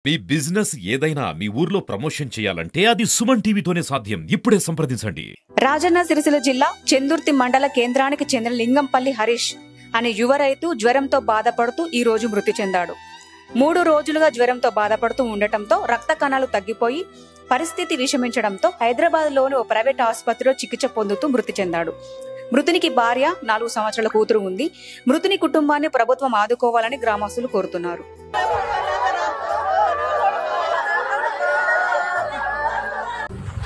మీ business ఏదైనా మీ ఊర్లో promotion చేయాలంటే అది సుమన్ టీవీతోనే సాధ్యం. ఇప్పుడే సంప్రదించండి. రాజన్న సిరిసిల్ల జిల్లా చెందుర్తి మండల కేంద్రానికి చెందిన లింగంపల్లి హరీష్ అనే యువ రైతు జ్వరంతో బాధపడుతూ ఈ రోజు మృతి చెందాడు. 3 రోజులుగా జ్వరంతో బాధపడుతూ ఉండటంతో రక్త కణాలు తగ్గిపోయి పరిస్థితి విషమించడంతో హైదరాబాద్లోని ఓ ప్రైవేట్ ఆసుపత్రిలో చికిత్స పొందుతూ మృతి చెందాడు. మృతునికి భార్య, 4 సంవత్సరాల కూతురు ఉంది. మృతుని కుటుంబాన్ని ప్రభుత్వం ఆదుకోవాలని గ్రామస్తులు కోరుతున్నారు.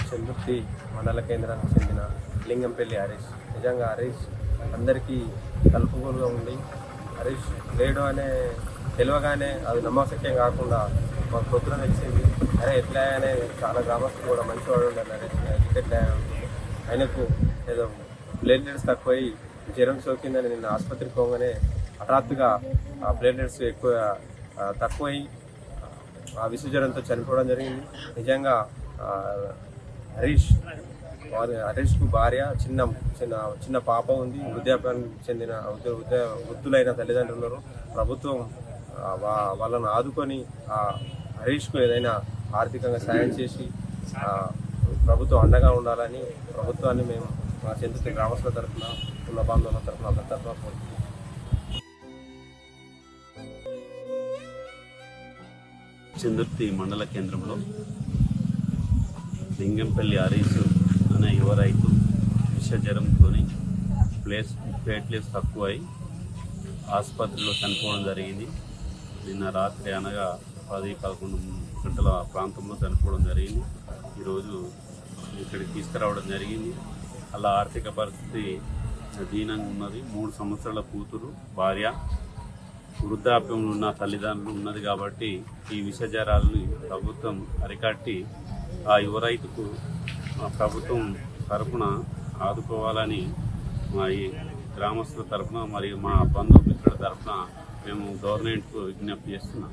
చెందుర్తి మండల కేంద్రానికి చెందిన లింగంపల్లి హరీష్. నిజంగా హరీష్ అందరికీ కలుపుగోలుగా ఉండి, హరీష్ లేడు అనే తెలియగానే అది నమ్మశక్యం కాకుండా మాకు పొద్దున తెలిసింది. అరే ఎట్లా అనే చాలా గ్రామస్తులు కూడా మంచివాడు ఉండాలి హరీష్ టికెట్ ఆయనకు ఏదో ప్లేట్లెట్స్ తక్కువై జ్వరం సోకిందని నిన్న ఆసుపత్రికి పోగానే హఠాత్తుగా ఆ ప్లేట్లెట్స్ ఎక్కువ తక్కువై ఆ విషజ్వరంతో చనిపోవడం జరిగింది. నిజంగా హరీష్కు భార్య, చిన్న పాప ఉంది. వృద్ధాప్యానికి చెందిన వృద్ధులైన తల్లిదండ్రులు ఉన్నారు. ప్రభుత్వం వాళ్ళను ఆదుకొని హరీష్కు ఏదైనా ఆర్థికంగా సాయం చేసి ప్రభుత్వం అండగా ఉండాలని ప్రభుత్వాన్ని మేము మా చెందుతున్న గ్రామస్తుల తరఫున, ఉన్న బాంధవుల తరఫున, అందరి తరఫున కోరుతున్నాం. చెందుర్తి మండల కేంద్రంలో లింగంపల్లి హరీష్ అనే యువ రైతు విషజ్వరంతో ప్లేట్లెట్స్ తక్కువై ఆసుపత్రిలో చనిపోవడం జరిగింది. నిన్న రాత్రి అనగా 10-11 గంటల ప్రాంతంలో చనిపోవడం జరిగింది. ఈరోజు ఇక్కడికి తీసుకురావడం జరిగింది. అలా ఆర్థిక పరిస్థితి దీనంగా ఉన్నది. 3 సంవత్సరాల కూతురు, భార్య, వృద్ధాప్యంలో ఉన్న తల్లిదండ్రులు ఉన్నది. కాబట్టి ఈ విషజ్వరాలని ప్రభుత్వం అరికట్టి ఆ యువ రైతుకు ప్రభుత్వం తరఫున ఆదుకోవాలని మా ఈ గ్రామస్తుల తరఫున మరియు మా బంధుమిత్రుల తరఫున మేము గవర్నమెంట్కు విజ్ఞప్తి చేస్తున్నాం.